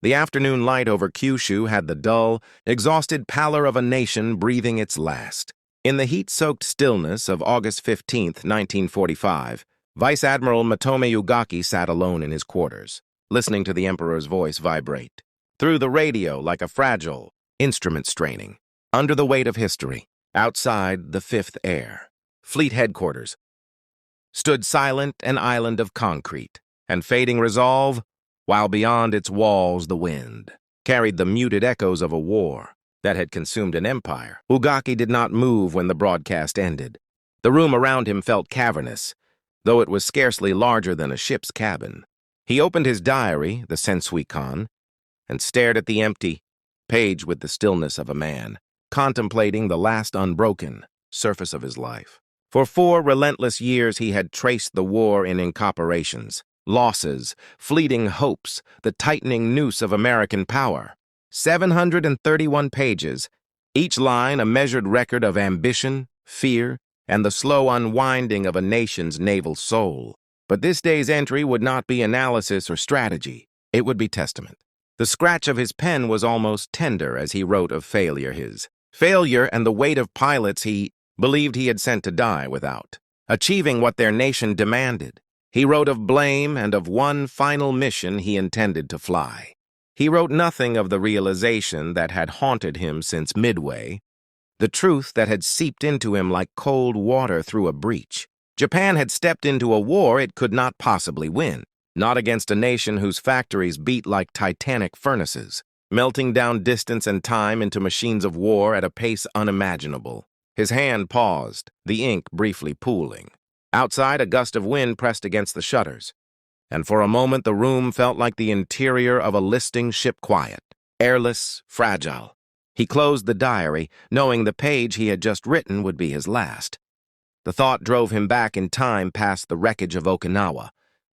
The afternoon light over Kyushu had the dull, exhausted pallor of a nation breathing its last. In the heat-soaked stillness of August 15, 1945, Vice Admiral Matome Ugaki sat alone in his quarters, listening to the Emperor's voice vibrate through the radio like a fragile instrument straining. Under the weight of history, outside the fifth air, Fleet Headquarters stood silent, an island of concrete and fading resolve, while beyond its walls the wind carried the muted echoes of a war that had consumed an empire. Ugaki did not move when the broadcast ended. The room around him felt cavernous, though it was scarcely larger than a ship's cabin. He opened his diary, the Sensuikon, and stared at the empty page with the stillness of a man, contemplating the last unbroken surface of his life. For 4 relentless years he had traced the war in incorporations, losses, fleeting hopes, the tightening noose of American power. 731 pages, each line a measured record of ambition, fear, and the slow unwinding of a nation's naval soul. But this day's entry would not be analysis or strategy. It would be testament. The scratch of his pen was almost tender as he wrote of failure, his failure and the weight of pilots he believed he had sent to die without achieving what their nation demanded. He wrote of blame and of one final mission he intended to fly. He wrote nothing of the realization that had haunted him since Midway, the truth that had seeped into him like cold water through a breach. Japan had stepped into a war it could not possibly win, not against a nation whose factories beat like titanic furnaces, melting down distance and time into machines of war at a pace unimaginable. His hand paused, the ink briefly pooling. Outside, a gust of wind pressed against the shutters, and for a moment the room felt like the interior of a listing ship, quiet, airless, fragile. He closed the diary, knowing the page he had just written would be his last. The thought drove him back in time past the wreckage of Okinawa,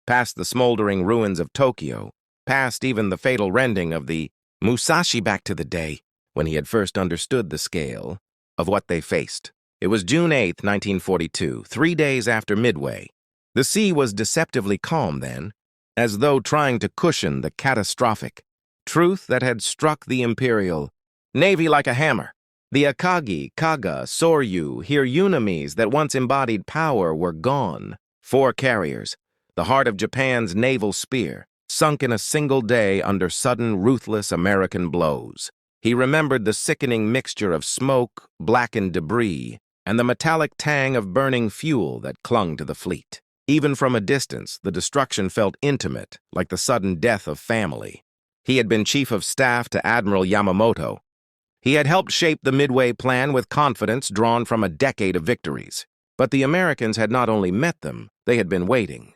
past the smoldering ruins of Tokyo, past even the fatal rending of the Musashi, back to the day when he had first understood the scale of what they faced. It was June 8, 1942, 3 days after Midway. The sea was deceptively calm then, as though trying to cushion the catastrophic truth that had struck the Imperial Navy like a hammer. The Akagi, Kaga, Soryu, Hiryunamis that once embodied power were gone. 4 carriers, the heart of Japan's naval spear, sunk in a single day under sudden, ruthless American blows. He remembered the sickening mixture of smoke, blackened debris, and the metallic tang of burning fuel that clung to the fleet. Even from a distance, the destruction felt intimate, like the sudden death of family. He had been chief of staff to Admiral Yamamoto. He had helped shape the Midway Plan with confidence drawn from a decade of victories. But the Americans had not only met them, they had been waiting.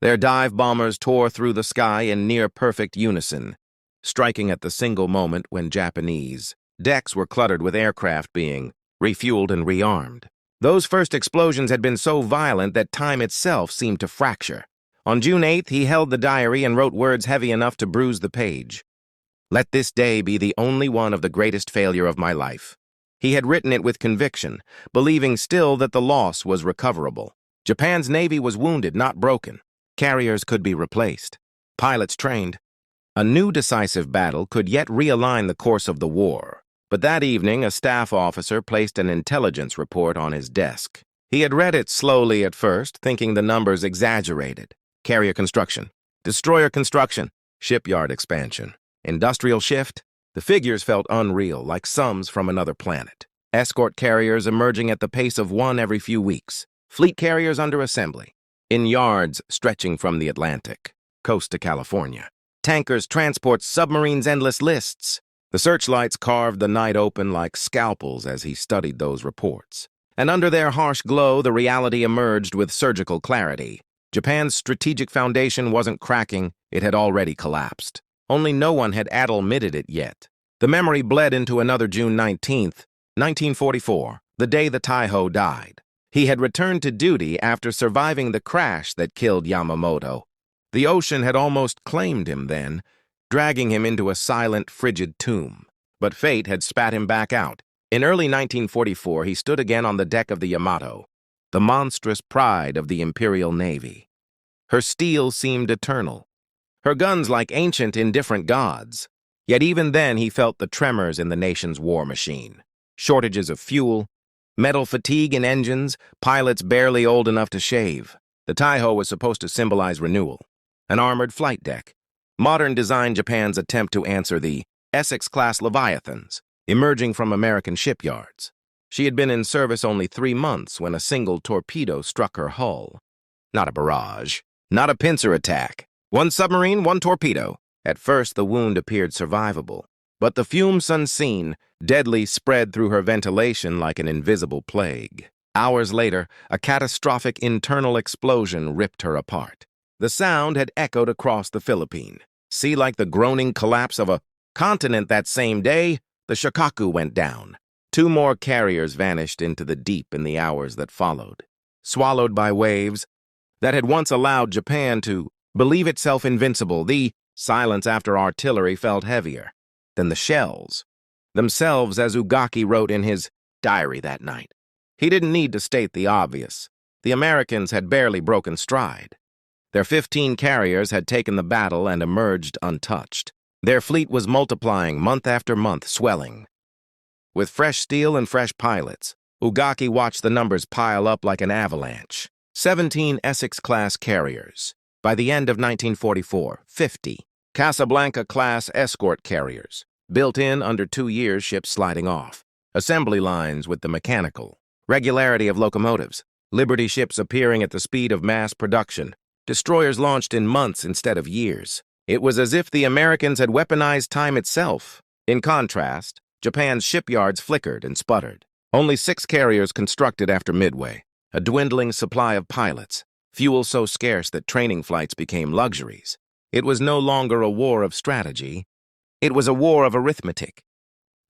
Their dive bombers tore through the sky in near-perfect unison, striking at the single moment when Japanese decks were cluttered with aircraft being refueled and rearmed. Those first explosions had been so violent that time itself seemed to fracture. On June 8th, he held the diary and wrote words heavy enough to bruise the page. "Let this day be the only one of the greatest failure of my life." He had written it with conviction, believing still that the loss was recoverable. Japan's Navy was wounded, not broken. Carriers could be replaced. Pilots trained. A new decisive battle could yet realign the course of the war. But that evening, a staff officer placed an intelligence report on his desk. He had read it slowly at first, thinking the numbers exaggerated. Carrier construction, destroyer construction, shipyard expansion, industrial shift. The figures felt unreal, like sums from another planet. Escort carriers emerging at the pace of 1 every few weeks. Fleet carriers under assembly, in yards stretching from the Atlantic coast to California. Tankers, transports, submarines, endless lists. The searchlights carved the night open like scalpels as he studied those reports. And under their harsh glow, the reality emerged with surgical clarity. Japan's strategic foundation wasn't cracking, it had already collapsed. Only no one had admitted it yet. The memory bled into another June 19th, 1944, the day the Taiho died. He had returned to duty after surviving the crash that killed Yamamoto. The ocean had almost claimed him then, dragging him into a silent, frigid tomb. But fate had spat him back out. In early 1944, he stood again on the deck of the Yamato, the monstrous pride of the Imperial Navy. Her steel seemed eternal, her guns like ancient, indifferent gods. Yet even then he felt the tremors in the nation's war machine. Shortages of fuel, metal fatigue in engines, pilots barely old enough to shave. The Taiho was supposed to symbolize renewal. An armored flight deck. Modern design Japan's attempt to answer the Essex-class Leviathans, emerging from American shipyards. She had been in service only 3 months when a single torpedo struck her hull. Not a barrage, not a pincer attack. One submarine, one torpedo. At first, the wound appeared survivable, but the fumes unseen, deadly, spread through her ventilation like an invisible plague. Hours later, a catastrophic internal explosion ripped her apart. The sound had echoed across the Philippines. See, like the groaning collapse of a continent that same day, the Shikoku went down. 2 more carriers vanished into the deep in the hours that followed, swallowed by waves that had once allowed Japan to believe itself invincible. The silence after artillery felt heavier than the shells themselves, as Ugaki wrote in his diary that night. He didn't need to state the obvious. The Americans had barely broken stride. Their 15 carriers had taken the battle and emerged untouched. Their fleet was multiplying month after month, swelling. With fresh steel and fresh pilots, Ugaki watched the numbers pile up like an avalanche. 17 Essex-class carriers. By the end of 1944, 50 Casablanca-class escort carriers, built in under 2 years, ships sliding off. Assembly lines with the mechanical regularity of locomotives. Liberty ships appearing at the speed of mass production. Destroyers launched in months instead of years. It was as if the Americans had weaponized time itself. In contrast, Japan's shipyards flickered and sputtered. Only 6 carriers constructed after Midway. A dwindling supply of pilots. Fuel so scarce that training flights became luxuries. It was no longer a war of strategy. It was a war of arithmetic.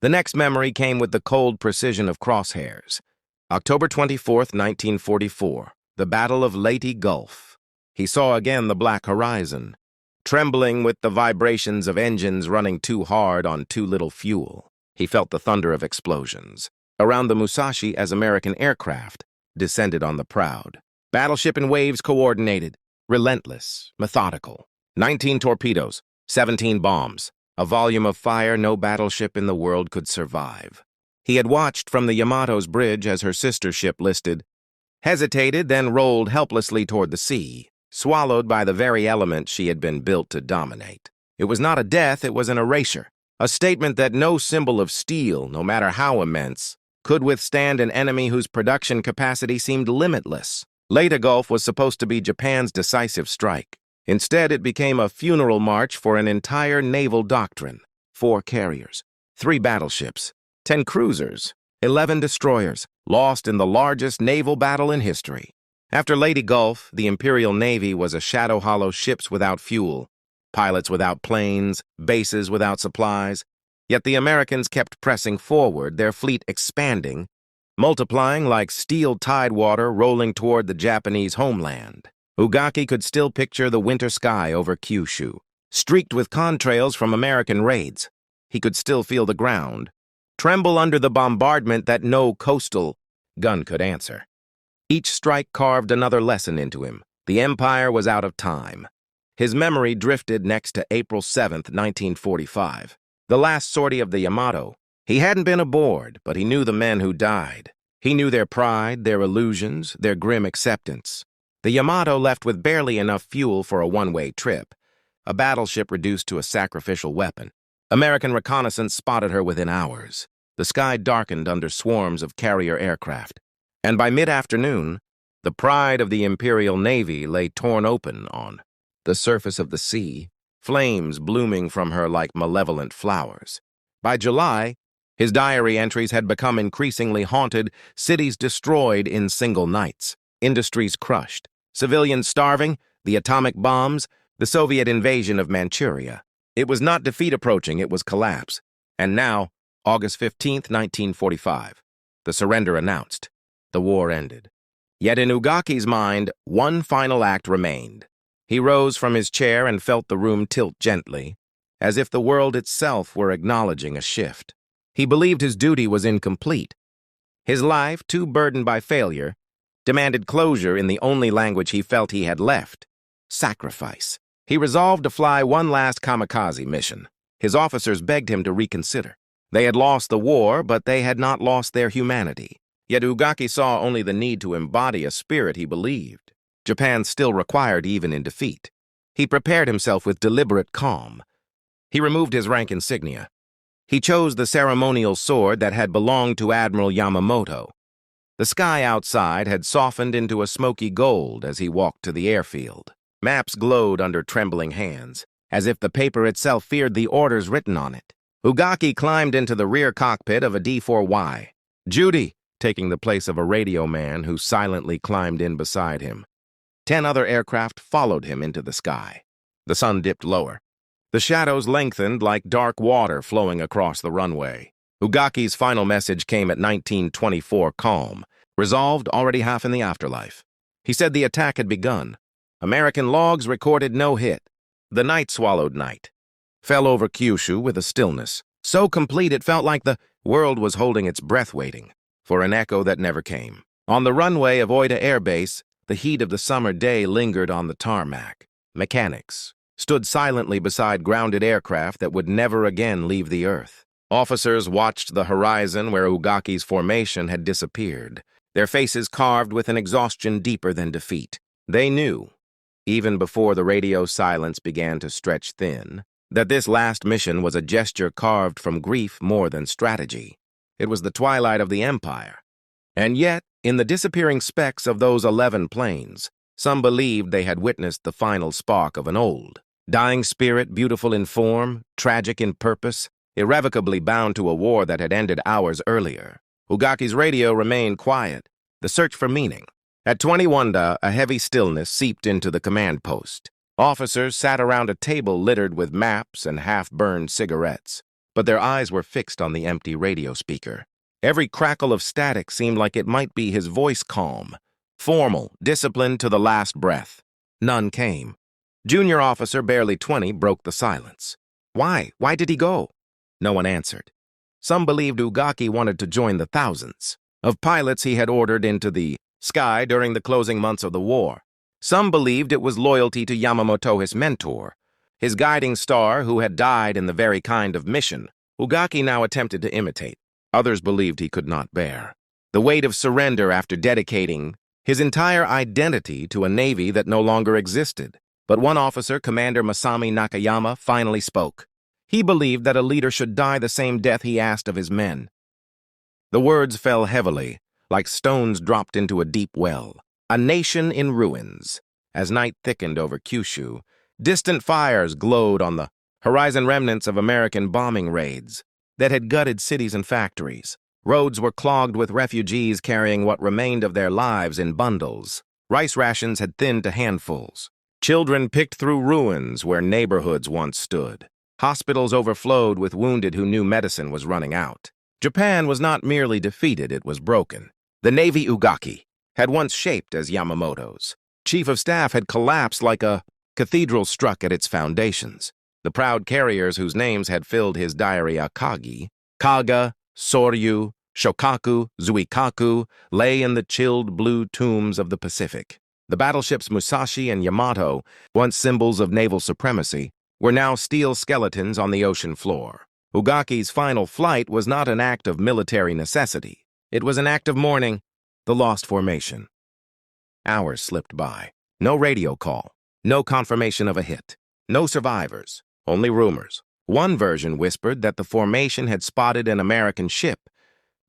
The next memory came with the cold precision of crosshairs. October 24th, 1944, the Battle of Leyte Gulf. He saw again the black horizon, trembling with the vibrations of engines running too hard on too little fuel. He felt the thunder of explosions around the Musashi as American aircraft descended on the Proud. Battleship in waves coordinated, relentless, methodical. 19 torpedoes, 17 bombs, a volume of fire no battleship in the world could survive. He had watched from the Yamato's bridge as her sister ship listed, hesitated, then rolled helplessly toward the sea, swallowed by the very element she had been built to dominate. It was not a death, it was an erasure, a statement that no symbol of steel, no matter how immense, could withstand an enemy whose production capacity seemed limitless. Leyte Gulf was supposed to be Japan's decisive strike. Instead, it became a funeral march for an entire naval doctrine. 4 carriers, 3 battleships, 10 cruisers, 11 destroyers, lost in the largest naval battle in history. After Leyte Gulf, the Imperial Navy was a shadow hollow, ships without fuel, pilots without planes, bases without supplies. Yet the Americans kept pressing forward, their fleet expanding, multiplying like steel tidewater rolling toward the Japanese homeland. Ugaki could still picture the winter sky over Kyushu, streaked with contrails from American raids. He could still feel the ground tremble under the bombardment that no coastal gun could answer. Each strike carved another lesson into him. The Empire was out of time. His memory drifted next to April 7th, 1945, the last sortie of the Yamato. He hadn't been aboard, but he knew the men who died. He knew their pride, their illusions, their grim acceptance. The Yamato left with barely enough fuel for a one-way trip, a battleship reduced to a sacrificial weapon. American reconnaissance spotted her within hours. The sky darkened under swarms of carrier aircraft, and by mid-afternoon, the pride of the Imperial Navy lay torn open on the surface of the sea, flames blooming from her like malevolent flowers. By July, his diary entries had become increasingly haunted, cities destroyed in single nights, industries crushed, civilians starving, the atomic bombs, the Soviet invasion of Manchuria. It was not defeat approaching, it was collapse. And now, August 15th, 1945, the surrender announced. The war ended. Yet in Ugaki's mind, one final act remained. He rose from his chair and felt the room tilt gently, as if the world itself were acknowledging a shift. He believed his duty was incomplete. His life, too burdened by failure, demanded closure in the only language he felt he had left: sacrifice. He resolved to fly one last kamikaze mission. His officers begged him to reconsider. They had lost the war, but they had not lost their humanity. Yet Ugaki saw only the need to embody a spirit he believed. Japan still required even in defeat. He prepared himself with deliberate calm. He removed his rank insignia. He chose the ceremonial sword that had belonged to Admiral Yamamoto. The sky outside had softened into a smoky gold as he walked to the airfield. Maps glowed under trembling hands, as if the paper itself feared the orders written on it. Ugaki climbed into the rear cockpit of a D-4Y. Judy, taking the place of a radio man who silently climbed in beside him. 10 other aircraft followed him into the sky. The sun dipped lower. The shadows lengthened like dark water flowing across the runway. Ugaki's final message came at 1924 calm, resolved already half in the afterlife. He said the attack had begun. American logs recorded no hit. The night swallowed night fell over Kyushu with a stillness so complete it felt like the world was holding its breath waiting for an echo that never came. On the runway of Oita Air Base, the heat of the summer day lingered on the tarmac. Mechanics stood silently beside grounded aircraft that would never again leave the earth. Officers watched the horizon where Ugaki's formation had disappeared, their faces carved with an exhaustion deeper than defeat. They knew, even before the radio silence began to stretch thin, that this last mission was a gesture carved from grief more than strategy. It was the twilight of the Empire. And yet, in the disappearing specks of those 11 planes, some believed they had witnessed the final spark of an old, dying spirit, beautiful in form, tragic in purpose, irrevocably bound to a war that had ended hours earlier. Ugaki's radio remained quiet, the search for meaning. At 21, a heavy stillness seeped into the command post. Officers sat around a table littered with maps and half-burned cigarettes, but their eyes were fixed on the empty radio speaker. Every crackle of static seemed like it might be his voice calm, formal, disciplined to the last breath. None came. Junior officer, barely 20, broke the silence. Why? Why did he go? No one answered. Some believed Ugaki wanted to join the thousands of pilots he had ordered into the sky during the closing months of the war. Some believed it was loyalty to Yamamoto, his mentor, his guiding star who had died in the very kind of mission Ugaki now attempted to imitate. Others believed he could not bear the weight of surrender after dedicating his entire identity to a navy that no longer existed. But one officer, Commander Masami Nakayama, finally spoke. He believed that a leader should die the same death he asked of his men. The words fell heavily, like stones dropped into a deep well. A nation in ruins. As night thickened over Kyushu, distant fires glowed on the horizon, remnants of American bombing raids that had gutted cities and factories. Roads were clogged with refugees carrying what remained of their lives in bundles. Rice rations had thinned to handfuls. Children picked through ruins where neighborhoods once stood. Hospitals overflowed with wounded who knew medicine was running out. Japan was not merely defeated, it was broken. The Navy Ugaki had once shaped as Yamamoto's. Chief of Staff had collapsed like a cathedral struck at its foundations. The proud carriers whose names had filled his diary Akagi, Kaga, Soryu, Shokaku, Zuikaku, lay in the chilled blue tombs of the Pacific. The battleships Musashi and Yamato, once symbols of naval supremacy, were now steel skeletons on the ocean floor. Ugaki's final flight was not an act of military necessity. It was an act of mourning, the lost formation. Hours slipped by. No radio call. No confirmation of a hit. No survivors. Only rumors. One version whispered that the formation had spotted an American ship,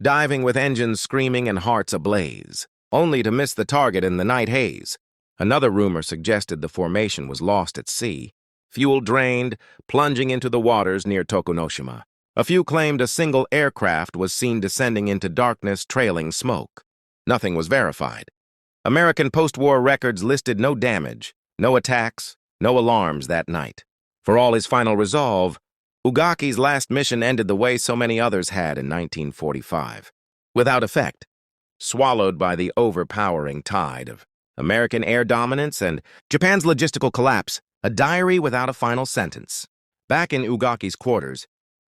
diving with engines screaming and hearts ablaze, only to miss the target in the night haze. Another rumor suggested the formation was lost at sea, fuel drained, plunging into the waters near Tokunoshima. A few claimed a single aircraft was seen descending into darkness, trailing smoke. Nothing was verified. American post-war records listed no damage, no attacks, no alarms that night. For all his final resolve, Ugaki's last mission ended the way so many others had in 1945, without effect, swallowed by the overpowering tide of American air dominance and Japan's logistical collapse, a diary without a final sentence. Back in Ugaki's quarters,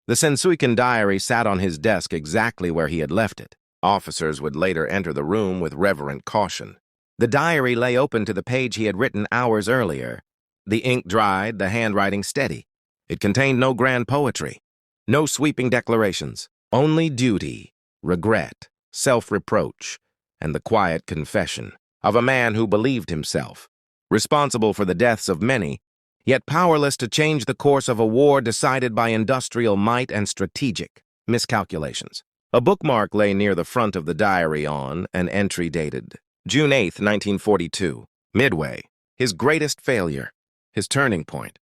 the Sensuiken diary sat on his desk exactly where he had left it. Officers would later enter the room with reverent caution. The diary lay open to the page he had written hours earlier, the ink dried, the handwriting steady. It contained no grand poetry, no sweeping declarations, only duty, regret, self-reproach, and the quiet confession of a man who believed himself, responsible for the deaths of many, yet powerless to change the course of a war decided by industrial might and strategic miscalculations. A bookmark lay near the front of the diary on an entry dated June 8, 1942. Midway, his greatest failure, his turning point,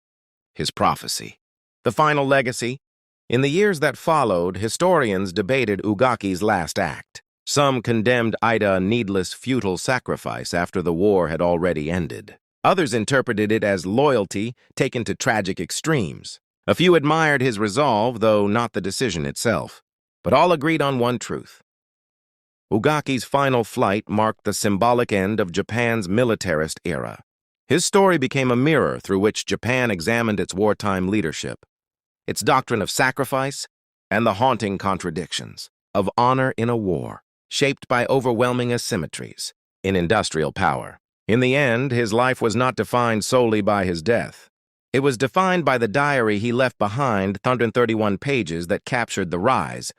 his prophecy. The final legacy? In the years that followed, historians debated Ugaki's last act. Some condemned Ida a needless, futile sacrifice after the war had already ended. Others interpreted it as loyalty taken to tragic extremes. A few admired his resolve, though not the decision itself. But all agreed on one truth. Ugaki's final flight marked the symbolic end of Japan's militarist era. His story became a mirror through which Japan examined its wartime leadership, its doctrine of sacrifice, and the haunting contradictions of honor in a war, shaped by overwhelming asymmetries in industrial power. In the end, his life was not defined solely by his death. It was defined by the diary he left behind, 131 pages that captured the rise,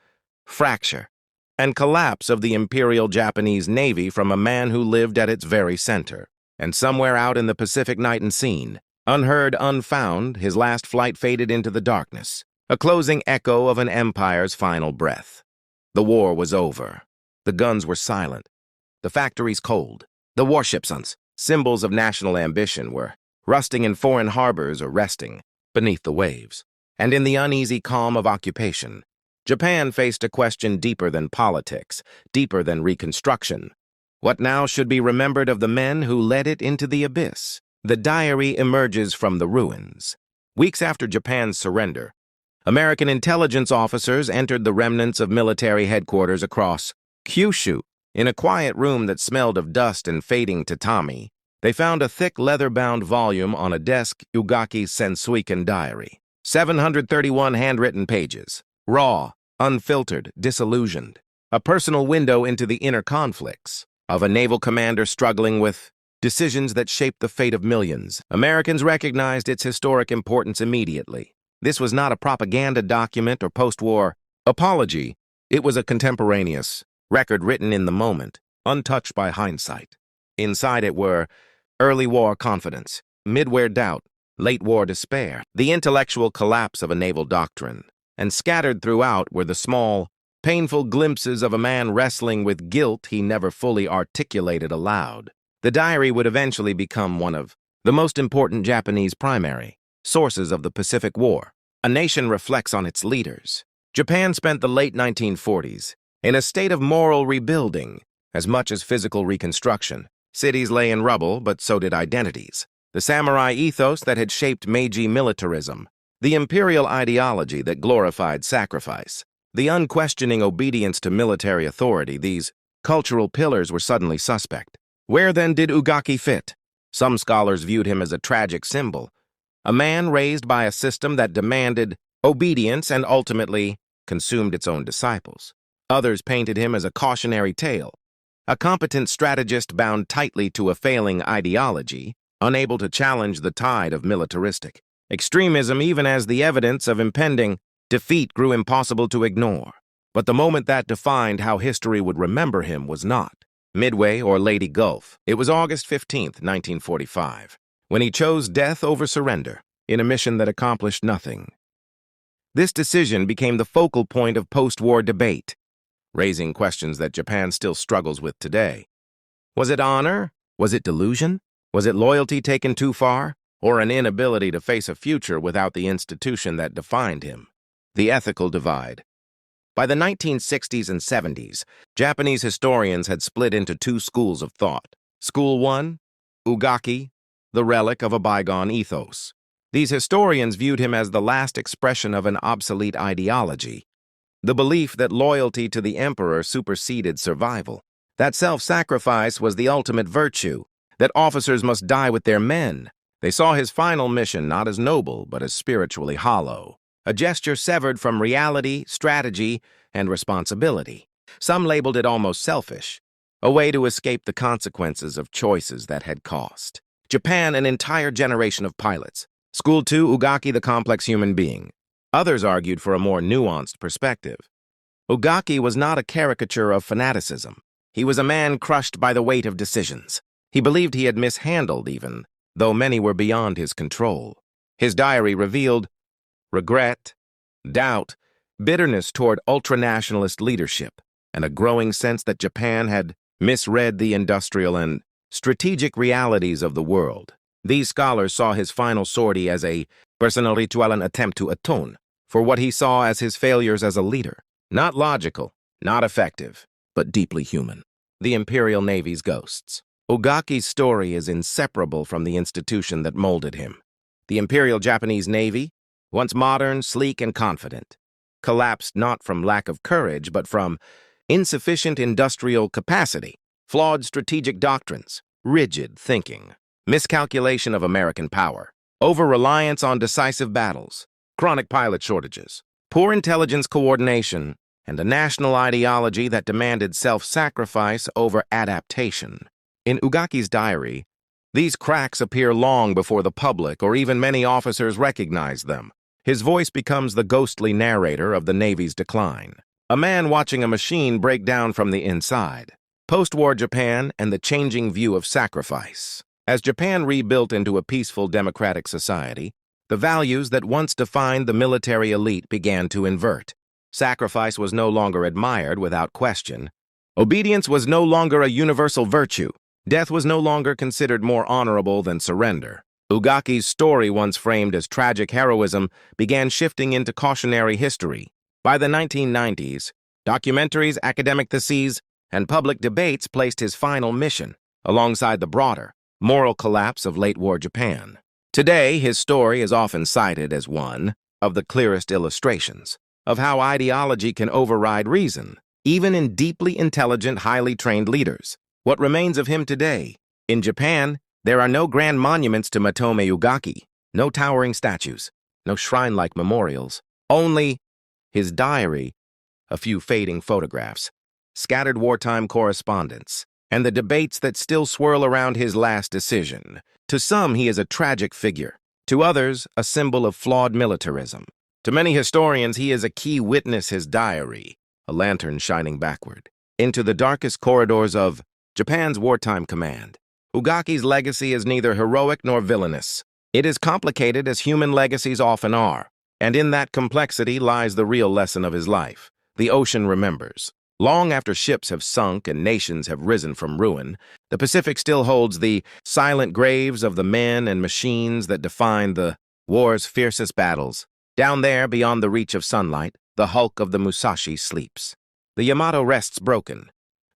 fracture, and collapse of the Imperial Japanese Navy from a man who lived at its very center. And somewhere out in the Pacific night and scene, unheard, unfound, his last flight faded into the darkness, a closing echo of an empire's final breath. The war was over. The guns were silent. The factories cold. The warships, symbols of national ambition, were rusting in foreign harbors or resting beneath the waves. And in the uneasy calm of occupation, Japan faced a question deeper than politics, deeper than reconstruction. What now should be remembered of the men who led it into the abyss? The diary emerges from the ruins. Weeks after Japan's surrender, American intelligence officers entered the remnants of military headquarters across Kyushu. In a quiet room that smelled of dust and fading tatami, they found a thick leather-bound volume on a desk, Ugaki's Sensuiken diary. 731 handwritten pages, raw, unfiltered, disillusioned. A personal window into the inner conflicts of a naval commander struggling with decisions that shaped the fate of millions. Americans recognized its historic importance immediately. This was not a propaganda document or post-war apology. It was a contemporaneous record written in the moment, untouched by hindsight. Inside it were early war confidence, mid-war doubt, late war despair, the intellectual collapse of a naval doctrine, and scattered throughout were the small, painful glimpses of a man wrestling with guilt he never fully articulated aloud. The diary would eventually become one of the most important Japanese primary sources of the Pacific War. A nation reflects on its leaders. Japan spent the late 1940s in a state of moral rebuilding as much as physical reconstruction. Cities lay in rubble, but so did identities. The samurai ethos that had shaped Meiji militarism, the imperial ideology that glorified sacrifice, the unquestioning obedience to military authority, these cultural pillars were suddenly suspect. Where then did Ugaki fit? Some scholars viewed him as a tragic symbol, a man raised by a system that demanded obedience and ultimately consumed its own disciples. Others painted him as a cautionary tale, a competent strategist bound tightly to a failing ideology, unable to challenge the tide of militaristic extremism even as the evidence of impending defeat grew impossible to ignore. But the moment that defined how history would remember him was not Midway or Lady Gulf. It was August 15, 1945, when he chose death over surrender in a mission that accomplished nothing. This decision became the focal point of post-war debate, raising questions that Japan still struggles with today. Was it honor? Was it delusion? Was it loyalty taken too far? Or an inability to face a future without the institution that defined him? The ethical divide. By the 1960s and 70s, Japanese historians had split into two schools of thought. School 1, Ugaki, the relic of a bygone ethos. These historians viewed him as the last expression of an obsolete ideology, the belief that loyalty to the emperor superseded survival, that self-sacrifice was the ultimate virtue, that officers must die with their men. They saw his final mission not as noble, but as spiritually hollow, a gesture severed from reality, strategy, and responsibility. Some labeled it almost selfish, a way to escape the consequences of choices that had cost Japan an entire generation of pilots, School 2, Ugaki the complex human being. Others argued for a more nuanced perspective. Ugaki was not a caricature of fanaticism. He was a man crushed by the weight of decisions. He believed he had mishandled even, though many were beyond his control. His diary revealed regret, doubt, bitterness toward ultranationalist leadership, and a growing sense that Japan had misread the industrial and strategic realities of the world. These scholars saw his final sortie as a personal ritual, an attempt to atone for what he saw as his failures as a leader. Not logical, not effective, but deeply human. The Imperial Navy's ghosts. Ugaki's story is inseparable from the institution that molded him. The Imperial Japanese Navy, once modern, sleek, and confident, collapsed not from lack of courage, but from insufficient industrial capacity, flawed strategic doctrines, rigid thinking, miscalculation of American power, over-reliance on decisive battles, chronic pilot shortages, poor intelligence coordination, and a national ideology that demanded self-sacrifice over adaptation. In Ugaki's diary, these cracks appear long before the public or even many officers recognize them. His voice becomes the ghostly narrator of the Navy's decline, a man watching a machine break down from the inside. Post-war Japan and the changing view of sacrifice. As Japan rebuilt into a peaceful democratic society, the values that once defined the military elite began to invert. Sacrifice was no longer admired without question. Obedience was no longer a universal virtue. Death was no longer considered more honorable than surrender. Ugaki's story, once framed as tragic heroism, began shifting into cautionary history. By the 1990s, documentaries, academic theses, and public debates placed his final mission alongside the broader, moral collapse of late-war Japan. Today, his story is often cited as one of the clearest illustrations of how ideology can override reason, even in deeply intelligent, highly trained leaders. What remains of him today? In Japan, there are no grand monuments to Matome Ugaki, no towering statues, no shrine-like memorials, only his diary, a few fading photographs, scattered wartime correspondence, and the debates that still swirl around his last decision. To some, he is a tragic figure. To others, a symbol of flawed militarism. To many historians, he is a key witness, his diary, a lantern shining backward into the darkest corridors of Japan's wartime command. Ugaki's legacy is neither heroic nor villainous. It is complicated as human legacies often are, and in that complexity lies the real lesson of his life. The ocean remembers. Long after ships have sunk and nations have risen from ruin, the Pacific still holds the silent graves of the men and machines that defined the war's fiercest battles. Down there, beyond the reach of sunlight, the hulk of the Musashi sleeps. The Yamato rests broken,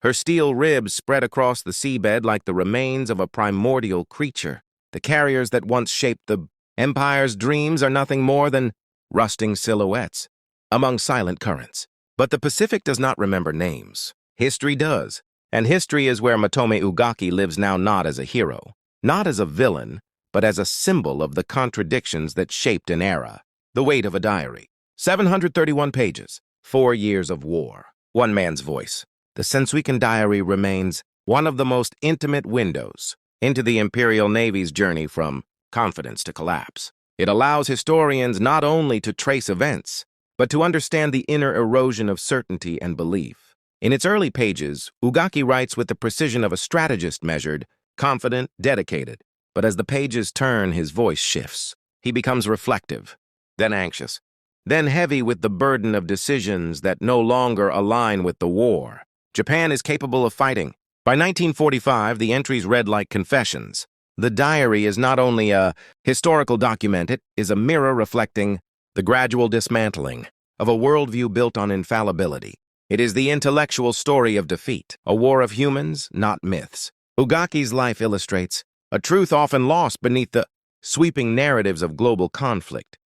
her steel ribs spread across the seabed like the remains of a primordial creature. The carriers that once shaped the empire's dreams are nothing more than rusting silhouettes among silent currents. But the Pacific does not remember names. History does. And history is where Matome Ugaki lives now, not as a hero, not as a villain, but as a symbol of the contradictions that shaped an era. The weight of a diary. 731 pages. 4 years of war. One man's voice. The Sensuikan diary remains one of the most intimate windows into the Imperial Navy's journey from confidence to collapse. It allows historians not only to trace events, but to understand the inner erosion of certainty and belief. In its early pages, Ugaki writes with the precision of a strategist, measured, confident, dedicated. But as the pages turn, his voice shifts. He becomes reflective, then anxious, then heavy with the burden of decisions that no longer align with the war. Japan is capable of fighting. By 1945, the entries read like confessions. The diary is not only a historical document, it is a mirror reflecting the gradual dismantling of a worldview built on infallibility. It is the intellectual story of defeat, a war of humans, not myths. Ugaki's life illustrates a truth often lost beneath the sweeping narratives of global conflict.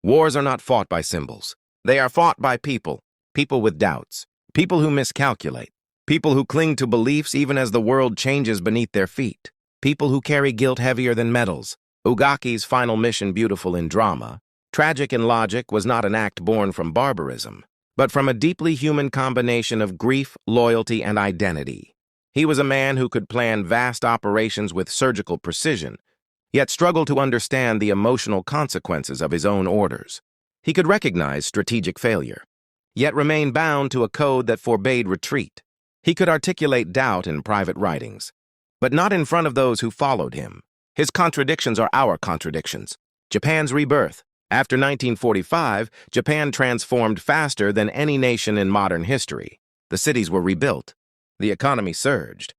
Wars are not fought by symbols. They are fought by people, people with doubts, people who miscalculate, people who cling to beliefs even as the world changes beneath their feet, people who carry guilt heavier than metals. Ugaki's final mission, beautiful in drama, tragic in logic, was not an act born from barbarism, but from a deeply human combination of grief, loyalty, and identity. He was a man who could plan vast operations with surgical precision, yet struggled to understand the emotional consequences of his own orders. He could recognize strategic failure, yet remain bound to a code that forbade retreat. He could articulate doubt in private writings, but not in front of those who followed him. His contradictions are our contradictions. Japan's rebirth. After 1945, Japan transformed faster than any nation in modern history. The cities were rebuilt. The economy surged.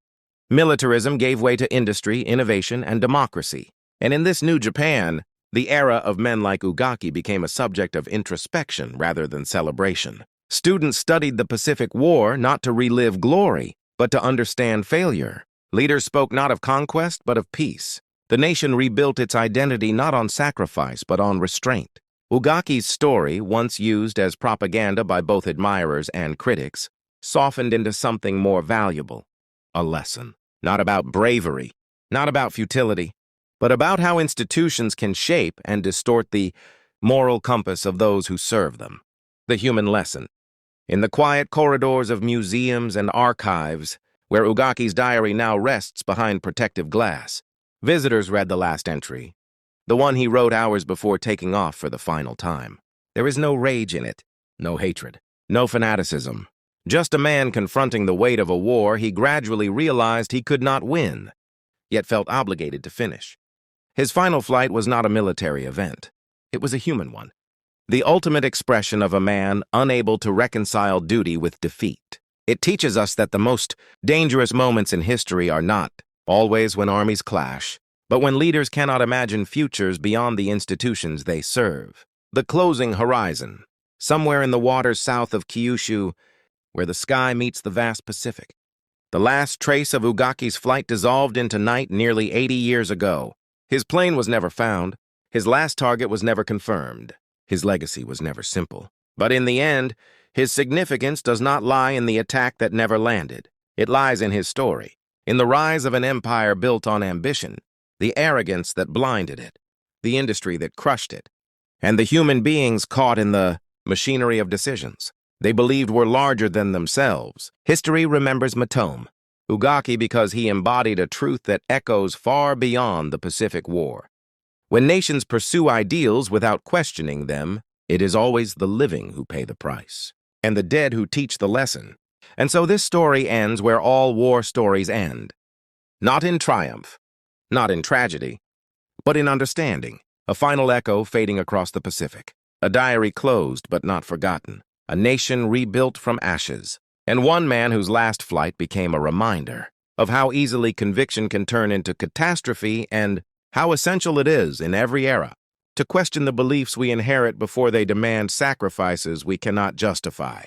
Militarism gave way to industry, innovation, and democracy. And in this new Japan, the era of men like Ugaki became a subject of introspection rather than celebration. Students studied the Pacific War not to relive glory, but to understand failure. Leaders spoke not of conquest, but of peace. The nation rebuilt its identity not on sacrifice, but on restraint. Ugaki's story, once used as propaganda by both admirers and critics, softened into something more valuable. A lesson. Not about bravery, not about futility, but about how institutions can shape and distort the moral compass of those who serve them. The human lesson. In the quiet corridors of museums and archives, where Ugaki's diary now rests behind protective glass, visitors read the last entry, the one he wrote hours before taking off for the final time. There is no rage in it, no hatred, no fanaticism. Just a man confronting the weight of a war he gradually realized he could not win, yet felt obligated to finish. His final flight was not a military event. It was a human one. The ultimate expression of a man unable to reconcile duty with defeat. It teaches us that the most dangerous moments in history are not always when armies clash, but when leaders cannot imagine futures beyond the institutions they serve. The closing horizon. Somewhere in the waters south of Kyushu, where the sky meets the vast Pacific. The last trace of Ugaki's flight dissolved into night nearly 80 years ago. His plane was never found. His last target was never confirmed. His legacy was never simple. But in the end, his significance does not lie in the attack that never landed. It lies in his story, in the rise of an empire built on ambition, the arrogance that blinded it, the industry that crushed it, and the human beings caught in the machinery of decisions they believed were larger than themselves. History remembers Matome, Ugaki, because he embodied a truth that echoes far beyond the Pacific War. When nations pursue ideals without questioning them, it is always the living who pay the price, and the dead who teach the lesson. And so this story ends where all war stories end. Not in triumph, not in tragedy, but in understanding. A final echo fading across the Pacific. A diary closed but not forgotten. A nation rebuilt from ashes, and one man whose last flight became a reminder of how easily conviction can turn into catastrophe and how essential it is in every era to question the beliefs we inherit before they demand sacrifices we cannot justify.